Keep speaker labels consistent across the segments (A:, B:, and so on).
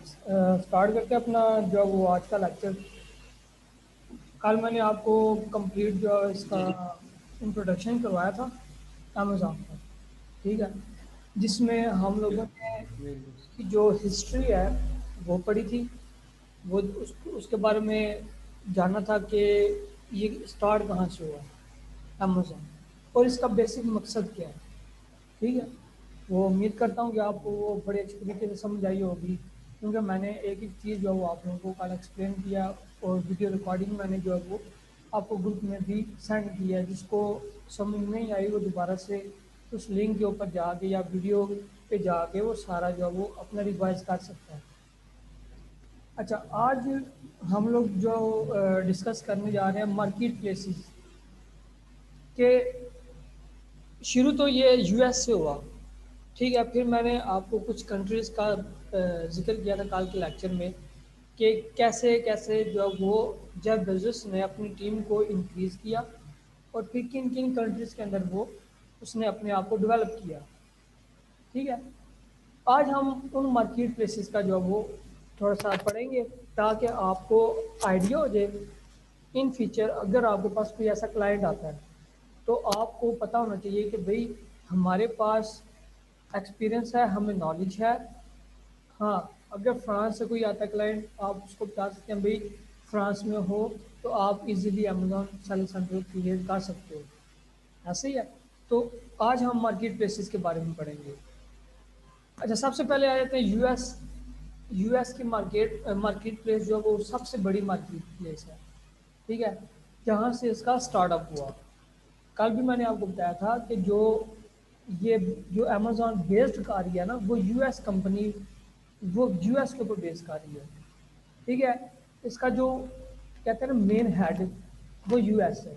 A: Start करके अपना जो वो आज का लेक्चर। कल मैंने आपको कंप्लीट जो इसका इंट्रोडक्शन करवाया था अमेज़ॉन का, ठीक है, जिसमें हम लोगों ने की जो हिस्ट्री है वो पढ़ी थी। वो उसके बारे में जानना था कि ये स्टार्ट कहाँ से हुआ अमेज़ॉन और इसका बेसिक मकसद क्या है, ठीक है। वो उम्मीद करता हूँ कि आपको वो बड़े अच्छे तरीके से समझ आई होगी, क्योंकि मैंने एक एक चीज़ जो है वो आप लोगों को कल एक्सप्लेन किया और वीडियो रिकॉर्डिंग मैंने जो है वो आपको ग्रुप में भी सेंड किया है। जिसको समझ नहीं आई वो दोबारा से उस लिंक के ऊपर जाके या वीडियो पे जाके वो सारा जो है वो अपना रिवाइज कर सकता है। अच्छा, आज हम लोग जो डिस्कस करने जा रहे हैं मार्केट प्लेसेस के। शुरू तो ये यूएस से हुआ, ठीक है। फिर मैंने आपको कुछ कंट्रीज़ का जिक्र किया था कल के लेक्चर में कि कैसे कैसे जो वो जेफ बेजोस ने अपनी टीम को इंक्रीज़ किया और फिर किन किन कंट्रीज़ के अंदर वो उसने अपने आप को डेवलप किया, ठीक है। आज हम उन मार्केट प्लेसेस का जो वो थोड़ा सा पढ़ेंगे ताकि आपको आइडिया हो जाए इन फ्यूचर। अगर आपके पास कोई ऐसा क्लाइंट आता है तो आपको पता होना चाहिए कि भाई हमारे पास एक्सपीरियंस है, हमें नॉलेज है। हाँ, अगर फ्रांस से कोई आता है क्लाइंट, आप उसको बता सकते हैं भाई फ्रांस में हो तो आप easily Amazon sell center create कर सकते हो, ऐसे ही है। तो आज हम मार्केट प्लेसेस के बारे में पढ़ेंगे। अच्छा, सबसे पहले आ जाते हैं यूएस। यूएस की मार्केट प्लेस जो है वो सबसे बड़ी मार्केट प्लेस है, ठीक है, जहाँ से इसका स्टार्टअप हुआ। कल भी मैंने आपको बताया था कि ये जो अमेजोन बेस्ड कर रही है ना वो यूएस कंपनी, वो यूएस के ऊपर बेस कर रही है, ठीक है। इसका जो कहते हैं ना मेन हेड वो यूएस है।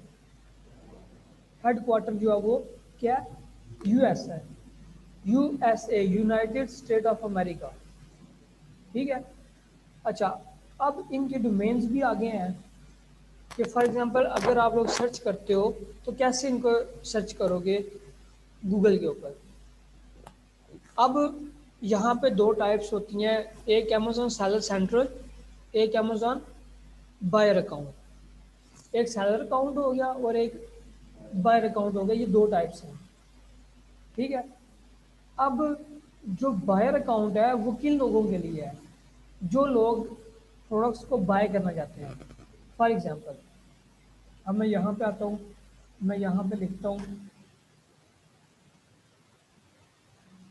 A: हेड क्वार्टर जो है वो क्या यूएस है, USA, United state of America, ठीक है। अच्छा, अब इनके डोमेन्स भी आगे हैं कि फॉर एग्जांपल अगर आप लोग सर्च करते हो तो कैसे इनको सर्च करोगे गूगल के ऊपर। अब यहाँ पे दो टाइप्स होती हैं, एक अमेजोन सेलर सेंट्रल, एक अमेजोन बायर अकाउंट। एक सेलर अकाउंट हो गया और एक बायर अकाउंट हो गया, ये दो टाइप्स हैं, ठीक है। अब जो बायर अकाउंट है वो किन लोगों के लिए है, जो लोग प्रोडक्ट्स को बाय करना चाहते हैं। फॉर एग्जांपल अब मैं यहाँ पे आता हूँ, मैं यहाँ पे लिखता हूँ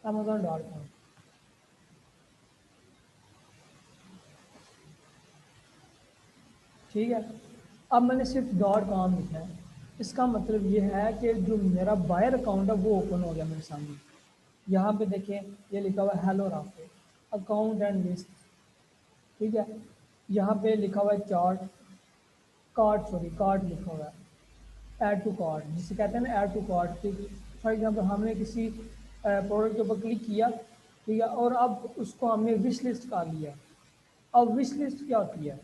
A: Amazon.com, ठीक है। अब मैंने सिर्फ .com लिखा है, इसका मतलब ये है कि जो मेरा बायर अकाउंट है वो ओपन हो गया मेरे सामने। यहाँ पे देखें, ये लिखा हुआ है hello Rafe account and list, ठीक है। यहाँ पे लिखा हुआ है चार्ट, कार्ड लिखा हुआ है, ऐड टू कार्ट जिसे कहते हैं ना, add to cart. For example हमने किसी प्रोडक्ट के ऊपर क्लिक किया, ठीक है, और अब उसको हमने विश लिस्ट कर लिया। अब विश लिस्ट क्या होती है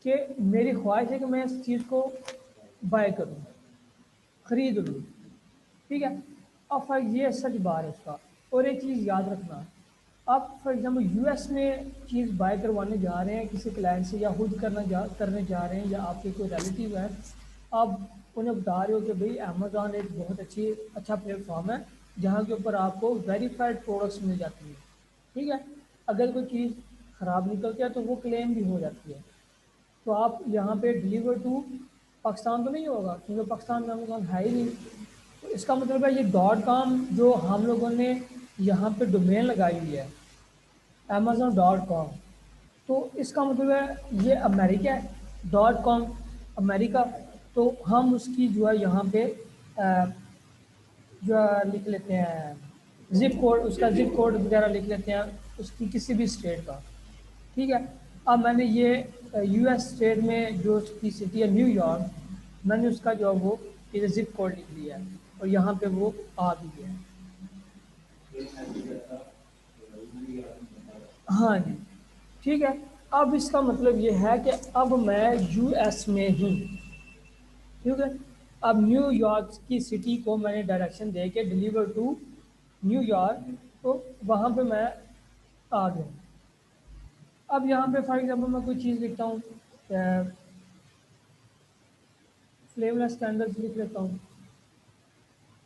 A: कि मेरी ख्वाहिश है कि मैं इस चीज़ को बाय करूँ, खरीद लूँ, ठीक है। अब फॉर ये सच बात है उसका। और एक चीज़ याद रखना, आप फॉर एग्जांपल यूएस में चीज़ बाय करवाने जा रहे हैं किसी क्लाइंट से, या खुद करने जा रहे हैं, या आपके कोई रिलेटिव है, आप उन्हें बता रहे हो कि भाई अमेजोन एक बहुत अच्छा प्लेटफॉर्म है जहाँ के ऊपर आपको वेरीफाइड प्रोडक्ट्स मिल जाती हैं, ठीक है। अगर कोई चीज़ ख़राब निकलती है तो वो क्लेम भी हो जाती है। तो आप यहाँ पे डिलीवर टू पाकिस्तान तो नहीं होगा, क्योंकि पाकिस्तान में अमेजोन है ही नहीं। तो इसका मतलब है ये .com जो हम लोगों ने यहाँ पे डोमेन लगाई हुई है Amazon.com, तो इसका मतलब है ये अमेरिका है, .com अमेरिका। तो हम उसकी जो है यहाँ पे जो है लिख लेते हैं जिप कोड, उसका जिप कोड वगैरह लिख लेते हैं उसकी किसी भी स्टेट का, ठीक है। अब मैंने ये यूएस स्टेट में जो उसकी सिटी है न्यूयॉर्क, मैंने उसका जो है वो ये जिप कोड लिख लिया है और यहाँ पे वो आ भी गया है। हाँ जी, ठीक है। अब इसका मतलब ये है कि अब मैं यूएस में हूँ, ठीक है। अब न्यूयॉर्क की सिटी को मैंने डायरेक्शन दे के डिलीवर टू न्यूयॉर्क, तो वहाँ पे मैं आ गया, अब यहाँ पे फॉर एग्जांपल मैं कोई चीज़ लिखता हूँ, फ्लेमलेस कैंडल्स लिख लेता हूँ,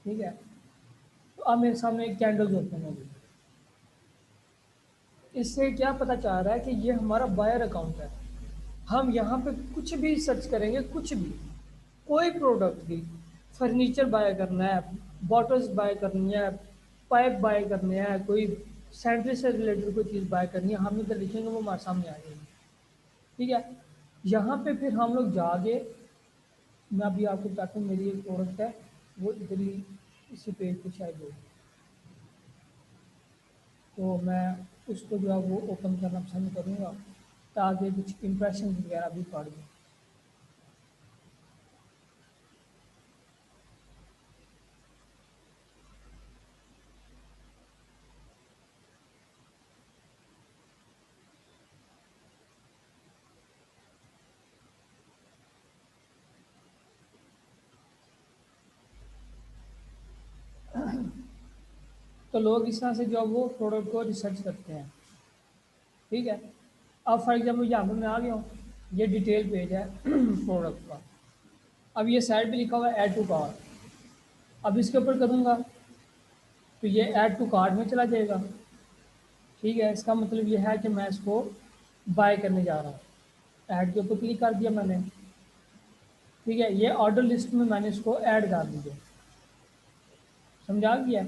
A: ठीक है। तो अब मेरे सामने एक कैंडल्स ओपन होगी। इससे क्या पता चल रहा है कि ये हमारा बायर अकाउंट है। हम यहाँ पे कुछ भी सर्च करेंगे, कुछ भी, कोई प्रोडक्ट भी, फर्नीचर बाय करना है, बॉटल्स बाय करनी है, पाइप बाय करने हैं, कोई सैनिटरी से रिलेटेड कोई चीज़ बाय करनी है, हम इधर लिखेंगे वो हमारे सामने आ जाएगी, ठीक है। यहाँ पे फिर हम लोग जाके, मैं अभी आपको बताता हूँ, मेरी एक प्रोडक्ट है वो इधर ही इसी पेज पे शायद होगी, तो मैं उसको जो है वो ओपन करना पसंद करूँगा ताकि कुछ इंप्रेशन वगैरह भी पड़ जाए। तो लोग इस तरह से जो है वो प्रोडक्ट को रिसर्च करते हैं, ठीक है। अब फॉर एग्जाम्पल यहाँ पर मैं आ गया हूँ, ये डिटेल पेज है प्रोडक्ट का। अब ये साइड पे लिखा हुआ है ऐड टू कार्ट। अब इसके ऊपर करूँगा तो ये ऐड टू कार्ट में चला जाएगा, ठीक है। इसका मतलब ये है कि मैं इसको बाय करने जा रहा हूँ। ऐड के ऊपर क्लिक कर दिया मैंने, ठीक है। ये ऑर्डर लिस्ट में मैंने इसको ऐड कर दिया, समझा गया।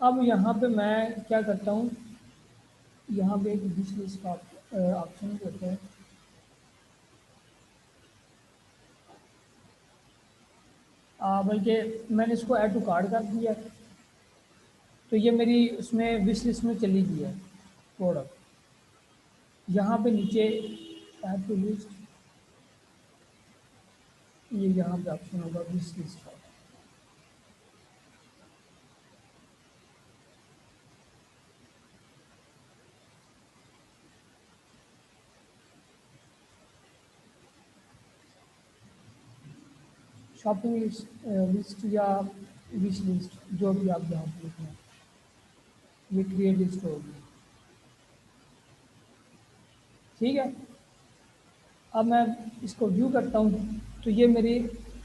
A: अब यहाँ पे मैं क्या करता हूँ, यहाँ पे एक विश लिस्ट का ऑप्शन होता है। बल्कि मैंने इसको ऐड टू कार्ट कर दिया, तो ये मेरी उसमें विश लिस्ट में चली गई है प्रोडक्ट। यहाँ पे नीचे ऐड टू लिस्ट, ये यहाँ पे ऑप्शन होगा विश लिस्ट का। शॉपिंग लिस्ट, लिस्ट या विश लिस्ट, जो भी आप यहाँ पे लिखना है, ये क्रिएट लिस्ट होगी, ठीक है। अब मैं इसको व्यू करता हूँ तो ये मेरी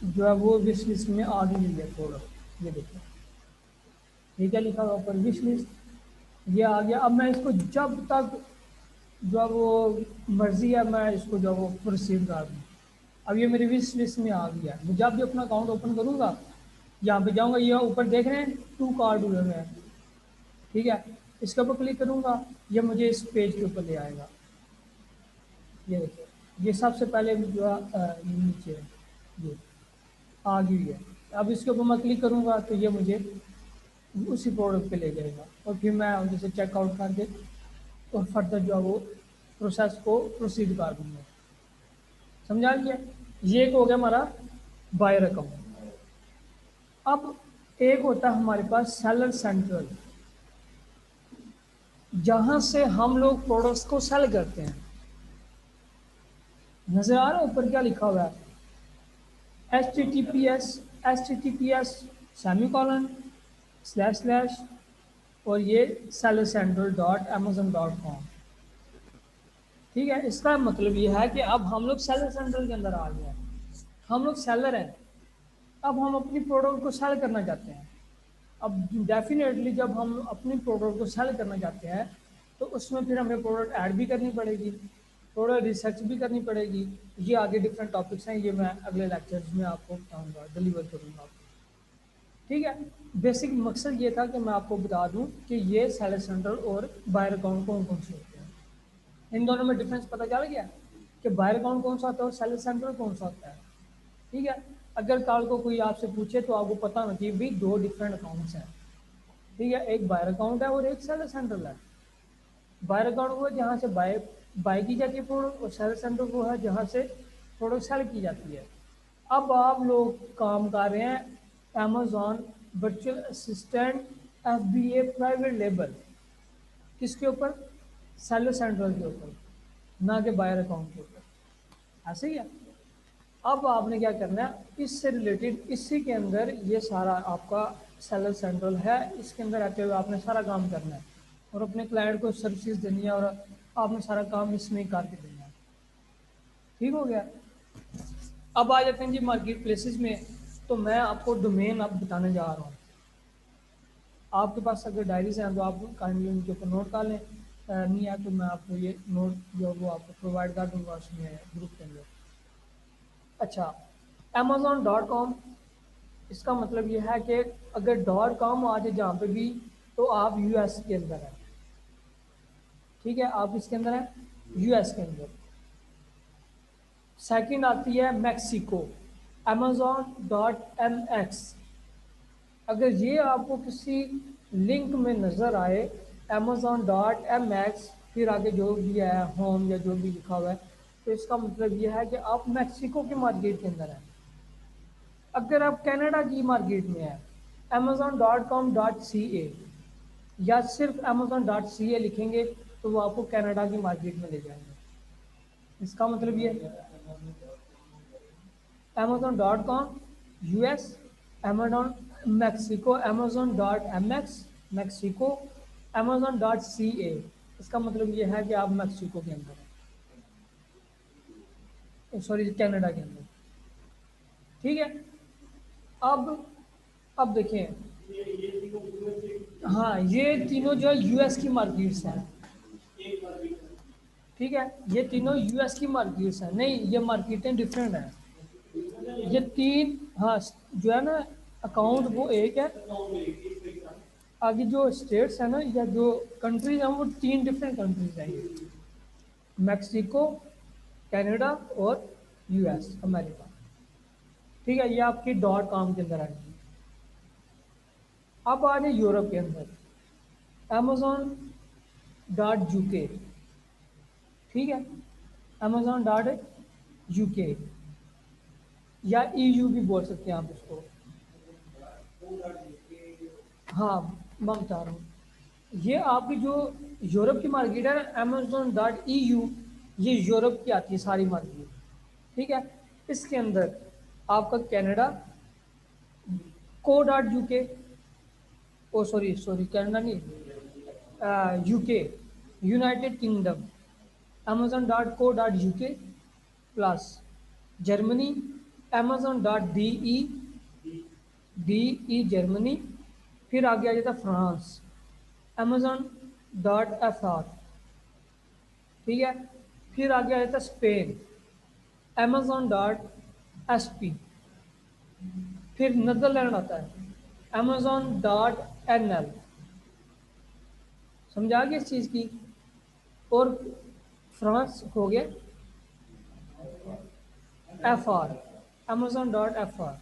A: जो है वो विश लिस्ट में आ गई है प्रोडक्ट, ये देखो, ये क्या लिखा हुआ ऊपर, विश लिस्ट, ये आ गया। अब मैं इसको जब तक जो है वो मर्जी है मैं इसको जो है वो प्रोसीड कर दूँ। अब ये मेरी विश लिस्ट में आ गया, मैं जब भी अपना अकाउंट ओपन करूँगा यहाँ पे जाऊँगा, ये ऊपर देख रहे हैं टू कार्ड हुए हुए हैं, ठीक है। इसके ऊपर क्लिक करूँगा, ये मुझे इस पेज के ऊपर ले आएगा, ये देखिए, ये सबसे पहले जो है नीचे है, ये आ गई है। अब इसके ऊपर मैं क्लिक करूँगा तो ये मुझे उसी प्रोडक्ट पे ले जाएगा, और फिर मैं जैसे चेकआउट करके और फर्दर जो है वो प्रोसेस को प्रोसीड कर दूँगा, समझा लिया। ये एक हो गया हमारा बायर अकाउंट। अब एक होता है हमारे पास सेलर सेंट्रल, जहाँ से हम लोग प्रोडक्ट्स को सेल करते हैं। नजर आ रहा है ऊपर क्या लिखा हुआ है, H T T P S semi colon slash slash और ये seller central dot Amazon dot com, ठीक है। इसका मतलब ये है कि अब हम लोग सेलर सेंट्रल के अंदर आ गए हैं, हम लोग सेलर हैं। अब हम अपनी प्रोडक्ट को सेल करना चाहते हैं। अब डेफिनेटली जब हम अपनी प्रोडक्ट को सेल करना चाहते हैं तो उसमें फिर हमें प्रोडक्ट ऐड भी करनी पड़ेगी, प्रोडक्ट रिसर्च भी करनी पड़ेगी। ये आगे डिफरेंट टॉपिक्स हैं, ये मैं अगले लेक्चर्स में आपको बताऊंगा, डिलीवर करूंगा आपको, ठीक है। बेसिक मकसद ये था कि मैं आपको बता दूं कि ये सेलर सेंट्रल और बायर अकाउंट कौन कौन से होते हैं। इन दोनों में डिफरेंस पता चल गया कि बायर अकाउंट कौन सा होता है और सेलर सेंट्रल कौन सा होता है, ठीक है। अगर कल को कोई आपसे पूछे तो आपको पता होना चाहिए भी दो डिफरेंट अकाउंट्स हैं, ठीक है। एक बायर अकाउंट है और एक सेलर सेंट्रल है। बायर अकाउंट वो है जहाँ से बाय बाय की जाती है प्रोडक्ट, और सेलर सेंट्रल वो है जहाँ से प्रोडक्ट सेल की जाती है। अब आप लोग काम कर रहे हैं Amazon virtual assistant FBA private label, किसके ऊपर, सेलर सेंट्रल के ऊपर, ना कि बायर अकाउंट के ऊपर, ऐसे ही है। अब आपने क्या करना है, इससे रिलेटेड इसी के अंदर ये सारा आपका सेलर सेंट्रल है, इसके अंदर आते हुए आपने सारा काम करना है और अपने क्लाइंट को सर्विसेज देनी है और आपने सारा काम इसमें ही करके देना है। ठीक हो गया। अब आ जाते हैं जी मार्केट प्लेसेस में। तो मैं आपको डोमेन अब बताने जा रहा हूँ। आपके पास अगर डायरीज हैं तो आप काइंडली उनके ऊपर नोट कर लें। नहीं है तो मैं आपको ये नोट जो वो आपको प्रोवाइड कर दूंगा उसमें ग्रुप के अंदर। अच्छा, Amazon.com, इसका मतलब ये है कि अगर .com आ जाए जहाँ पे भी, तो आप यूएस के अंदर हैं। ठीक है, आप इसके अंदर हैं, यूएस के अंदर। सेकंड आती है मैक्सिको, Amazon.mx। अगर ये आपको किसी लिंक में नज़र आए, Amazon.mx, फिर आगे जो भी है होम या जो भी लिखा हुआ है, तो इसका मतलब ये है कि आप मैक्सिको की मार्केट के अंदर हैं। अगर आप कनाडा की मार्केट में हैं, Amazon.com.ca, या सिर्फ Amazon.ca लिखेंगे तो वो आपको कनाडा की मार्केट में ले जाएंगे। इसका मतलब ये Amazon.com US, Amazon Mexico, Amazon.mx Mexico, Amazon.ca, इसका मतलब ये है कि आप मैक्सिको के अंदर हैं, सॉरी कनाडा के अंदर। ठीक है। अब देखें, हाँ ये तीनों जो है यूएस की मार्केट्स हैं। ठीक है, ये तीनों यूएस की मार्केट्स हैं, नहीं ये मार्केटें डिफरेंट हैं। ये तीन, हाँ जो है ना अकाउंट वो एक है, आगे जो स्टेट्स है ना या जो कंट्रीज हैं वो तीन डिफरेंट कंट्रीज हैं ये, मैक्सिको, कनाडा और यूएस अमेरिका। ठीक है, ये आपकी .com के अंदर आएगी। अब आ जाए यूरोप के अंदर, Amazon.uk। ठीक है, Amazon.uk, या EU भी बोल सकते हैं आप इसको। हाँ, मैं बता रहा हूँ, ये आपकी जो यूरोप की मार्केट है ना, Amazon.eu, ये यूरोप की आती है सारी मार्केट। ठीक है, इसके अंदर आपका कनाडा, .co.uk, ओ सॉरी सॉरी कनाडा नहीं, UK, United kingdom, Amazon.co.uk plus Germany, Amazon.de, Germany, फिर आगे आ जाता फ्रांस, Amazon.fr। ठीक है, फिर आगे आ जाता स्पेन, Amazon.sp। फिर नीदरलैंड आता है, Amazon.nl। समझा गया इस चीज़ की। और फ्रांस हो गया FR, Amazon.fr।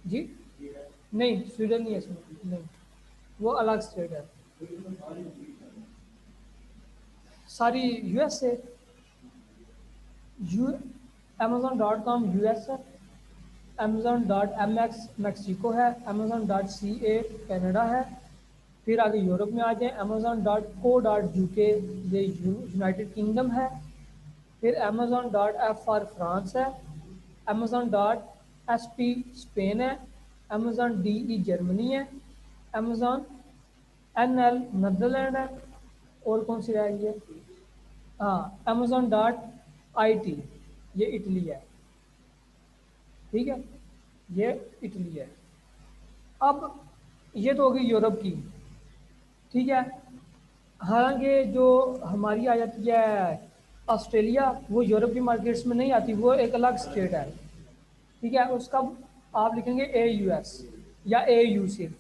A: जी नहीं, स्वीडन नहीं है इसमें, नहीं वो अलग स्टेट है, सारी यूएस से। यू Amazon.com यूएस है, Amazon.mx मैक्सिको है, Amazon.ca कनाडा है। फिर आगे यूरोप में आ जाए, Amazon.co.uk, ये यूनाइटेड किंगडम है। फिर Amazon.fr फ्रांस है, Amazon.sp स्पेन है, Amazon.de जर्मनी है, Amazon.nl नीदरलैंड है। और कौन सी रहेगी है? हाँ, Amazon.it, ये इटली है। ठीक है, ये इटली है। अब ये तो होगी यूरोप की। ठीक है, हालांकि जो हमारी आ जाती है ऑस्ट्रेलिया, वो यूरोप की मार्केट्स में नहीं आती, वो एक अलग स्टेट है। ठीक है, उसका आप लिखेंगे AUS या AU सिर्फ,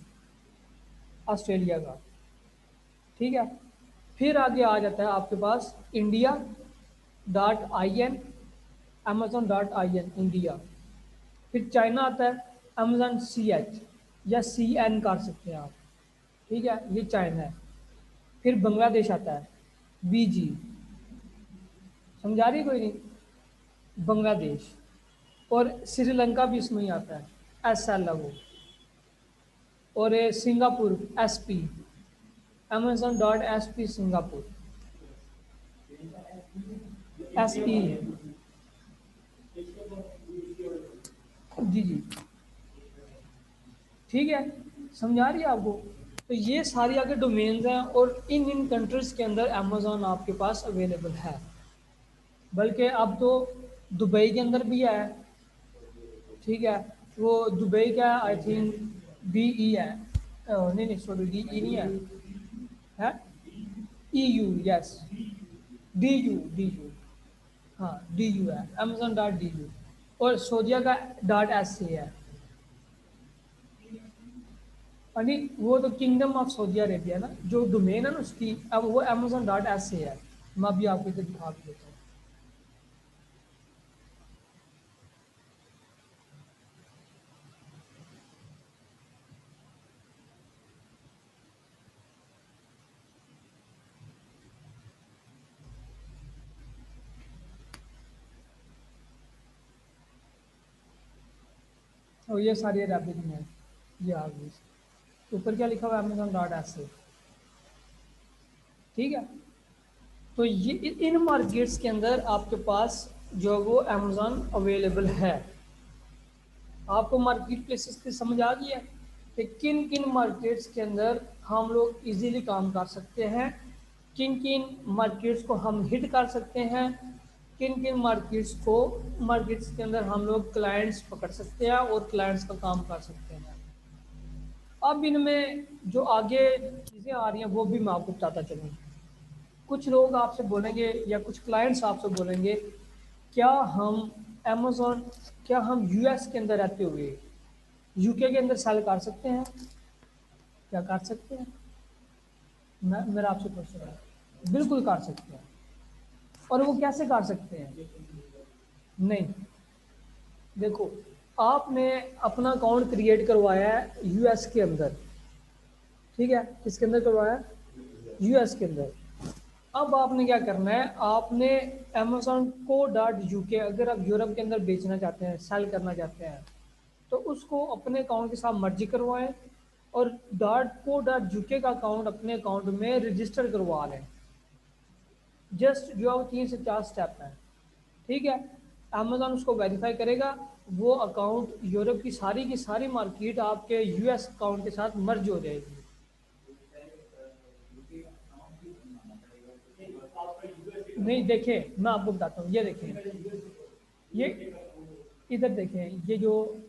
A: ऑस्ट्रेलिया का। ठीक है, फिर आगे आ जाता है आपके पास India.in, Amazon.in इंडिया। फिर चाइना आता है, Amazon.ch या CN कर सकते हैं आप। ठीक है, ये चाइना है। फिर बांग्लादेश आता है, BG। समझा रही कोई नहीं, बांग्लादेश। और श्रीलंका भी इसमें ही आता है, SL है वो। और ये Singapore, SP, Amazon.sp Singapore, SE। जी जी, ठीक है, समझा रही है आपको। तो ये सारी आगे डोमेन्स हैं और इन कंट्रीज़ के अंदर अमेज़ॉन आपके पास अवेलेबल है। बल्कि अब तो दुबई के अंदर भी है, ठीक है। वो दुबई का आई थिंक डी ई है, नहीं नहीं सॉरी डी ई नहीं है E U, yes, D you, हाँ डी यू है, अमेजोन डॉट डी यू। और सऊदीया का डॉट एस सी है, यानी वो तो किंगडम ऑफ सऊदी अरेबिया ना, जो डोमेन है ना उसकी, अब वो अमेजोन डॉट एस सी है। मैं अभी आपको इधर दिखा भी देता हूँ। और ये सारी अरेबिक में है, ये आ गई। ऊपर क्या लिखा हुआ है, अमेजोन डॉट एस सी, ठीक है। तो ये इन मार्केट्स के अंदर आपके पास जो वो अमेजोन अवेलेबल है। आपको मार्केट प्लेसेस की समझ आ गई है कि किन किन मार्केट्स के अंदर हम लोग इजीली काम कर सकते हैं, किन किन मार्केट्स को हम हिट कर सकते हैं, किन किन मार्केट्स के अंदर हम लोग क्लाइंट्स पकड़ सकते हैं और क्लाइंट्स का काम कर सकते हैं। अब इनमें जो आगे चीज़ें आ रही हैं वो भी मैं आपको बताता चलूँ। कुछ लोग आपसे बोलेंगे या कुछ क्लाइंट्स आपसे बोलेंगे, क्या हम अमेज़ॉन, क्या हम यूएस के अंदर रहते हुए यूके के अंदर सेल कर सकते हैं? क्या कर सकते हैं? मैं मेरा आपसे क्वेश्चन है, बिल्कुल कर सकते हैं। और वो कैसे कर सकते हैं? नहीं, देखो, आपने अपना अकाउंट क्रिएट करवाया है यूएस के अंदर, ठीक है, किसके अंदर करवाया है? यूएस के अंदर। अब आपने क्या करना है, आपने अमेजोन को डॉट यूके, अगर आप यूरोप के अंदर बेचना चाहते हैं, सेल करना चाहते हैं, तो उसको अपने अकाउंट के साथ मर्जी करवाएं और डॉट को डॉट यूके का अकाउंट अपने अकाउंट में रजिस्टर करवा लें। जस्ट जो है 3 से 4 स्टेप हैं, ठीक है। अमेजोन उसको वेरीफाई करेगा, वो अकाउंट यूरोप की सारी मार्केट आपके यूएस अकाउंट के साथ मर्ज हो जाएगी। नहीं, देखें मैं आपको बताता हूँ, ये देखें, ये इधर देखें, ये जो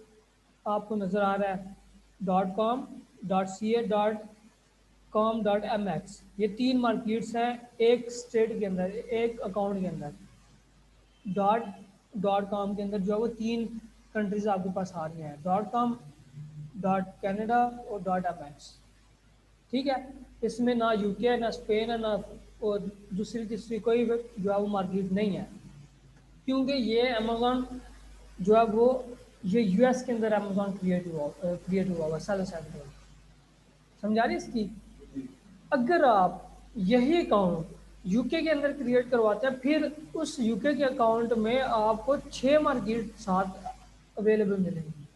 A: आपको नज़र आ रहा है .com.ca.com.mx, ये 3 मार्केट्स हैं एक स्टेट के अंदर, एक अकाउंट के अंदर। डॉट डॉट कॉम के अंदर जो है वो 3 कंट्रीज आपके पास आ रही हैं, .com, .canada और .mx, ठीक है। इसमें ना यूके है, ना स्पेन है, ना और दूसरी तीसरी कोई जो है वो मार्केट नहीं है, क्योंकि ये अमेजोन जो है वो ये यूएस के अंदर अमेजोन क्रिएट हुआ साल साल। समझा रही इसकी? अगर आप यही अकाउंट यूके के अंदर क्रिएट करवाते हैं, फिर उस यूके के अकाउंट में आपको 6 मार्केट साथ अवेलेबल मिलेंगी,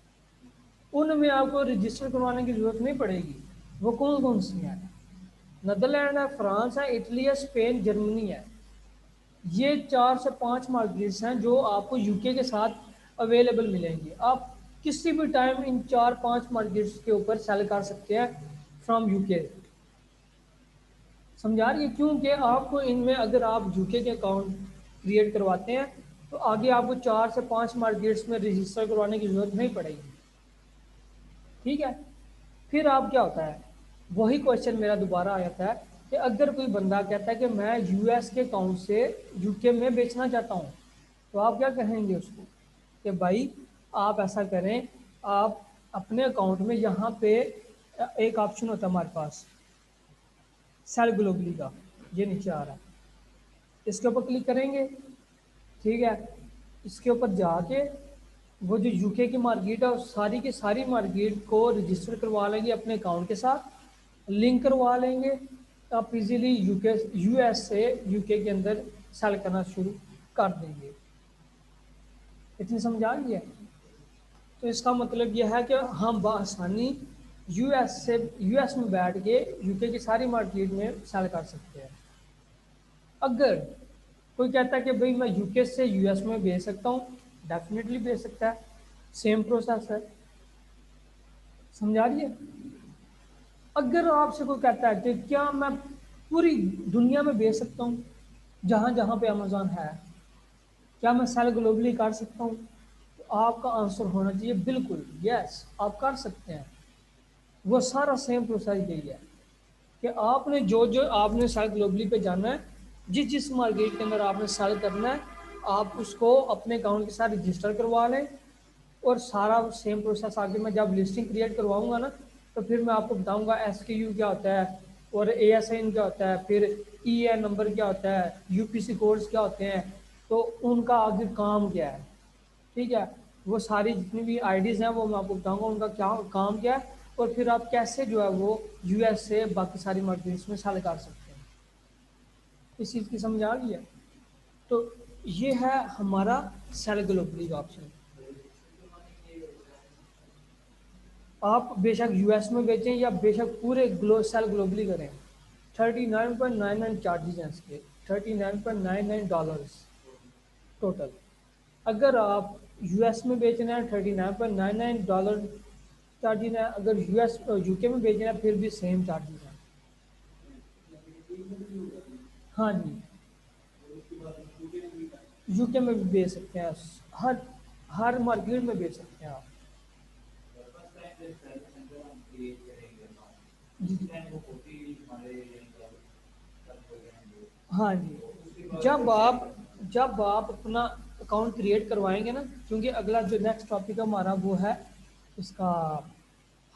A: उनमें आपको रजिस्टर करवाने की ज़रूरत नहीं पड़ेगी। वो कौन कौन सी हैं? नदरलैंड है, फ्रांस है, इटली है, स्पेन, जर्मनी है। ये 4 से 5 मार्केट्स हैं जो आपको यूके के साथ अवेलेबल मिलेंगी। आप किसी भी टाइम इन 4-5 मार्केट्स के ऊपर सेल कर सकते हैं फ्रॉम यूके। समझा रही है? क्योंकि आपको इनमें अगर आप यूके के अकाउंट क्रिएट करवाते हैं तो आगे आपको 4 से 5 मार्केट्स में रजिस्टर करवाने की ज़रूरत नहीं पड़ेगी, ठीक है। फिर आप क्या होता है, वही क्वेश्चन मेरा दोबारा आ जाता है कि अगर कोई बंदा कहता है कि मैं यूएस के अकाउंट से यूके में बेचना चाहता हूँ, तो आप क्या कहेंगे उसको कि भाई आप ऐसा करें, आप अपने अकाउंट में यहाँ पे एक ऑप्शन होता है हमारे पास सेल ग्लोबली का, ये नीचे आ रहा है, इसके ऊपर क्लिक करेंगे, ठीक है। इसके ऊपर जाके वो जो यूके की मार्केट है उस सारी की सारी मार्केट को रजिस्टर करवा लेंगे अपने अकाउंट के साथ, लिंक करवा लेंगे। आप इजीली यूके यूएस से यूके के अंदर सेल करना शुरू कर देंगे। इतनी समझ आ गई है? तो इसका मतलब यह है कि हम बआसानी यूएस में बैठ के यूके की सारी मार्केट में सेल कर सकते हैं। अगर कोई कहता है कि भाई मैं यूके से यूएस में भेज सकता हूँ, डेफिनेटली भेज सकता है, सेम प्रोसेस है। समझा रही है? अगर आपसे कोई कहता है कि क्या मैं पूरी दुनिया में बेच सकता हूँ जहाँ जहाँ पे अमेजोन है, क्या मैं सेल ग्लोबली कर सकता हूँ, तो आपका आंसर होना चाहिए बिल्कुल यस, आप कर सकते हैं। वो सारा सेम प्रोसेस यही है कि आपने जो जो आपने सेल ग्लोबली पे जाना है, जिस जिस मार्केट के अंदर आपने सेल करना है, आप उसको अपने अकाउंट के साथ रजिस्टर करवा लें। और सारा सेम प्रोसेस आगे मैं जब लिस्टिंग क्रिएट करवाऊंगा ना, तो फिर मैं आपको बताऊंगा SKU क्या होता है, और ASIN क्या होता है, फिर EN नंबर क्या होता है, UPC कोड्स क्या होते हैं, तो उनका आगे काम क्या है। ठीक है, वो सारी जितनी भी आईडीज़ हैं वो मैं आपको बताऊंगा उनका क्या काम क्या है, और फिर आप कैसे जो है वो US से बाकी सारी मार्केट्स में सेल कर सकते हैं। इस चीज़ की समझ आ गई है। तो ये है हमारा सेल ग्लोबली का ऑप्शन। आप बेशक US में बेचें या बेशक पूरे सेल ग्लोबली करें, 39.99 चार्जेस हैं इसके, $39.99 टोटल। अगर आप US में बेचना है $39.99 चार्जेस है, अगर UK में बेचना है फिर भी सेम चार्जेस हैं। हाँ जी, UK में भी बेच सकते हैं, हर हर मार्केट में बेच सकते हैं आप। जी हाँ जी, जब आप अपना अकाउंट क्रिएट करवाएंगे ना, क्योंकि अगला जो नेक्स्ट टॉपिक हमारा वो है इसका,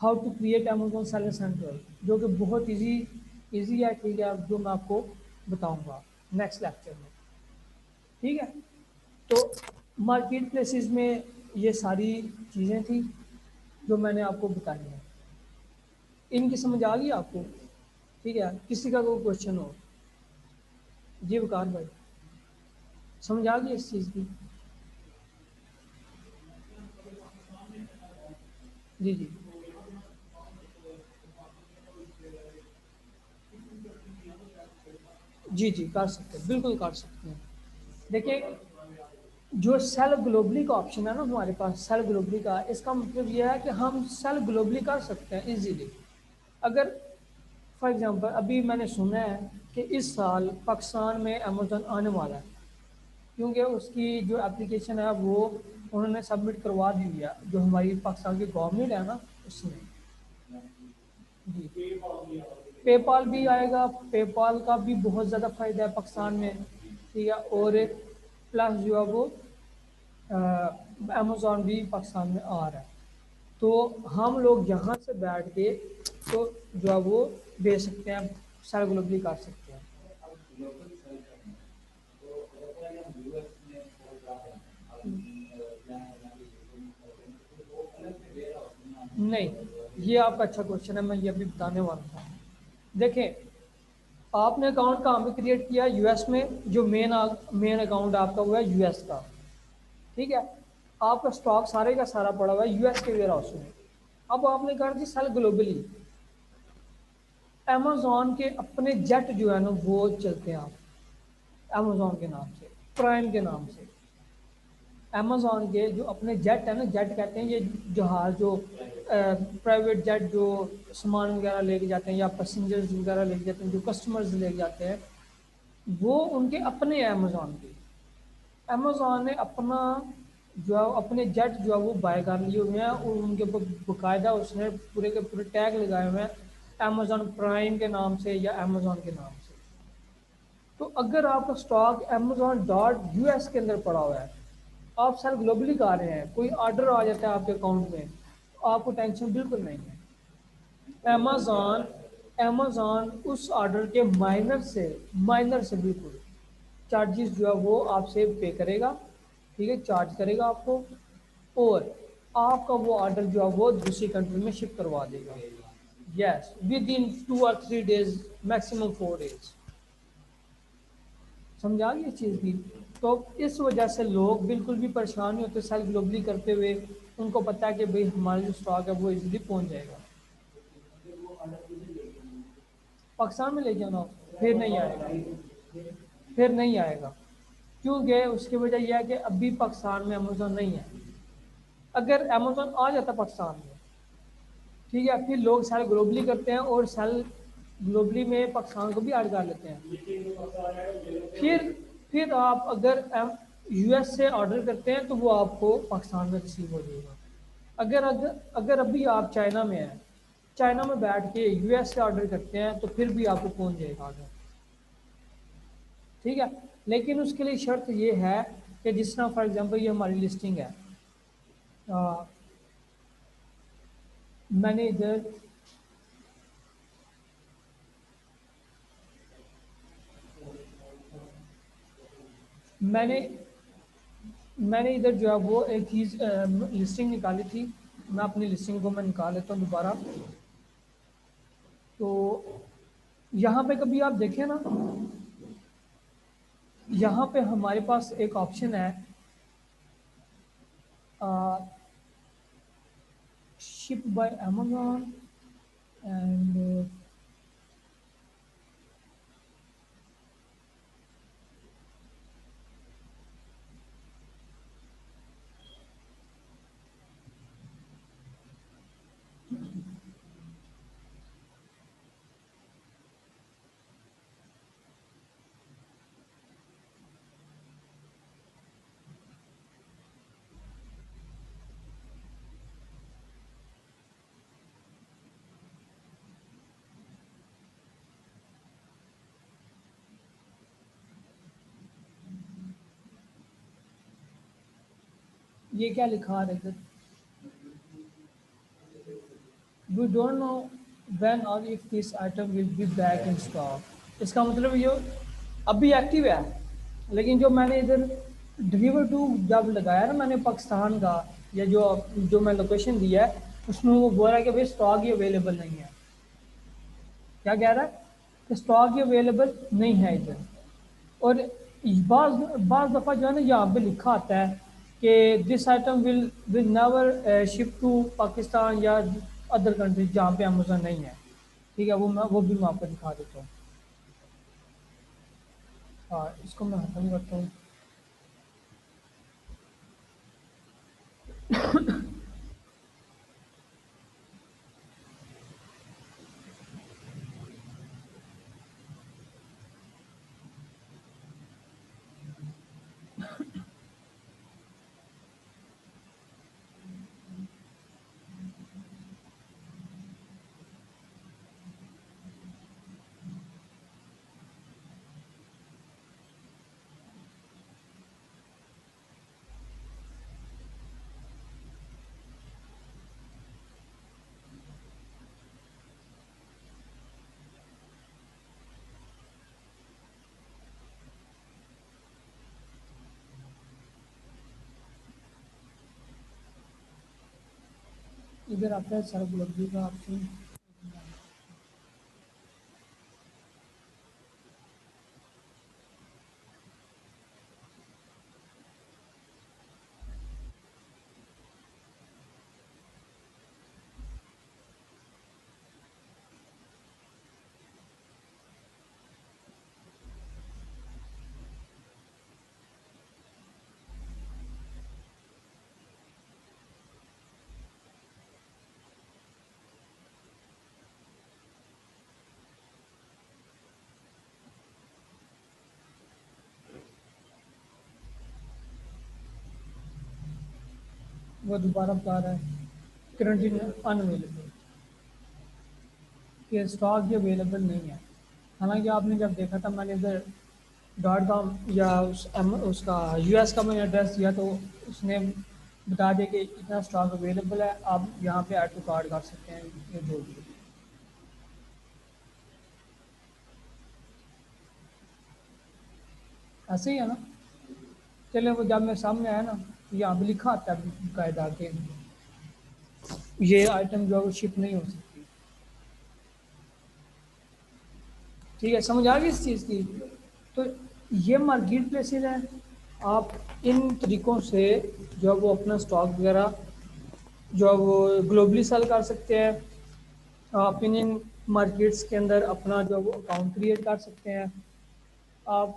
A: how to create Amazon seller center, जो कि बहुत इजी है। ठीक है, जो मैं आपको बताऊंगा नेक्स्ट लेक्चर में। ठीक है, तो मार्केट प्लेसेस में ये सारी चीज़ें थी जो मैंने आपको बताई हैं। इनकी समझ आ गई आपको? ठीक है, किसी का कोई क्वेश्चन हो? जी वकार भाई, समझ आ गई इस चीज़ की? जी जी जी जी, कर सकते हैं, बिल्कुल कर सकते हैं। देखिए, जो सेल ग्लोबली का ऑप्शन है ना हमारे पास, सेल ग्लोबली का, इसका मतलब यह है कि हम सेल ग्लोबली कर सकते हैं इजीली। अगर फॉर एग्जांपल अभी मैंने सुना है कि इस साल पाकिस्तान में अमेजोन आने वाला है, क्योंकि उसकी जो एप्लीकेशन है वो उन्होंने सबमिट करवा दी है, जो हमारी पाकिस्तान की गवर्नमेंट है ना उसने। जी, पेपाल भी आएगा, पेपाल का भी बहुत ज़्यादा फ़ायदा है पाकिस्तान में। ठीक है, और प्लस जो है वो अमेज़ॉन भी पाकिस्तान में आ रहा है। तो हम लोग यहाँ से बैठ के तो जो है वो बेच सकते हैं, सेल ग्लोबली कर सकते हैं। नहीं, ये आपका अच्छा क्वेश्चन है, मैं ये अभी बताने वाला था। देखें, आपने अकाउंट कहाँ पे क्रिएट किया? US में, जो मेन अकाउंट आपका हुआ है US का। ठीक है, आपका स्टॉक सारे का सारा पड़ा हुआ है US के वेयर हाउस में। अब आपने कर दी सेल ग्लोबली, अमेजोन के अपने जेट जो है ना वो चलते हैं आप, अमेजोन के नाम से, प्राइम के नाम से। अमेजोन के जो अपने जेट है ना, जेट कहते हैं ये जहाज जो प्राइवेट जेट जो सामान वगैरह लेके जाते हैं या पैसेंजर्स वगैरह लेके जाते हैं, जो कस्टमर्स लेके जाते हैं, वो उनके अपने हैं अमेजोन के। अमेजोन ने अपना जो है अपने जेट जो है वो बाय कर लिए हुए हैं, और उनके ऊपर बाकायदा उसने पूरे के पूरे टैग लगाए हुए हैं अमेजोन प्राइम के नाम से या अमेजोन के नाम से। तो अगर आपका स्टॉक Amazon.US के अंदर पड़ा हुआ है, आप सर ग्लोबली कर रहे हैं, कोई ऑर्डर आ जाता है आपके अकाउंट में, तो आपको टेंशन बिल्कुल नहीं है। अमेजॉन अमेजॉन उस ऑर्डर के माइनर से बिल्कुल चार्जेस जो है वो आपसे पे करेगा। ठीक है, चार्ज करेगा आपको, और आपका वो ऑर्डर जो है वो दूसरी कंट्री में शिप करवा देगा। यस, विद इन 2 और 3 डेज, मैक्सिमम 4 डेज। समझा गई इस चीज़ की? तो इस वजह से लोग बिल्कुल भी परेशान नहीं होते सेल ग्लोबली करते हुए। उनको पता है कि भाई हमारा जो स्टॉक है वो इजीली पहुंच जाएगा। पाकिस्तान में ले जाना हो, फिर नहीं आएगा, फिर नहीं आएगा। क्योंकि उसकी वजह यह है कि अभी पाकिस्तान में अमेजोन नहीं है। अगर अमेजोन आ जाता पाकिस्तान में, ठीक है, फिर लोग सेल ग्लोबली करते हैं और सेल ग्लोबली में पाकिस्तान को भी ऐड कर लेते हैं। फिर फिर आप अगर यूएस से ऑर्डर करते हैं तो वो आपको पाकिस्तान में रिसीव हो जाएगा। अगर अगर अगर अभी आप चाइना में हैं, चाइना में बैठ के यूएस से ऑर्डर करते हैं तो फिर भी आपको पहुंच जाएगा ऑर्डर। ठीक है, लेकिन उसके लिए शर्त ये है कि जिस तरह फॉर एग्जांपल ये हमारी लिस्टिंग है, अ, मैंने इधर मैंने मैंने इधर जो है वो एक चीज़ लिस्टिंग निकाली थी। मैं अपनी लिस्टिंग को मैं निकाल लेता हूँ दोबारा। तो यहाँ पे कभी आप देखें ना, यहाँ पे हमारे पास एक ऑप्शन है शिप बाय अमेजोन एंड ये क्या लिखा है इधर, वी डोंट नो व्हेन और if this item will be back in stock. इसका मतलब ये अभी एक्टिव है, लेकिन जो मैंने इधर डिलीवर टू जब लगाया ना मैंने पाकिस्तान का, या जो जो मैं लोकेशन दिया है उसमें वो बोल रहा है कि भाई स्टॉक ही अवेलेबल नहीं है। क्या कह रहा है कि स्टॉक ही अवेलेबल नहीं है इधर। और बाज बाज दफ़ा जो है ना यहाँ पे लिखा आता है कि this item will never ship to Pakistan या अदर कंट्री जहाँ पे अमेजोन नहीं है। ठीक है, वो भी मैं आपको दिखा देता हूँ। हाँ, इसको मैं खत्म करता हूँ। इधर आता है सर्व लग्जरी का ऑप्शन। वो दोबारा बता रहा है करंटली अनअवेलेबल, कि स्टॉक भी अवेलेबल नहीं है। हालांकि आपने जब देखा था मैंने इधर डॉट कॉम या उसका यूएस का मैंने एड्रेस दिया तो उसने बता दिया कि इतना स्टॉक अवेलेबल है, आप यहाँ पे ऐड टू कार्ड कर सकते हैं, ये बोल दिया। ऐसे ही है ना। चले वो जब मेरे सामने आया ना तो यहाँ पे लिखा आता है कायदा के ये आइटम जो है वो शिप नहीं हो सकती। ठीक है, समझ आ गई इस चीज़ की। तो ये मार्केट प्लेसेस हैं। आप इन तरीक़ों से जो है वो अपना स्टॉक वगैरह जो है वो ग्लोबली सेल कर सकते हैं। आप इन मार्केट्स के अंदर अपना जो है वो अकाउंट क्रिएट कर सकते हैं। आप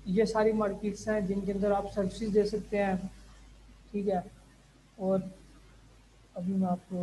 A: ये सारी मार्केट्स हैं जिनके अंदर आप सर्विसेज दे सकते हैं। ठीक है, और अभी मैं आपको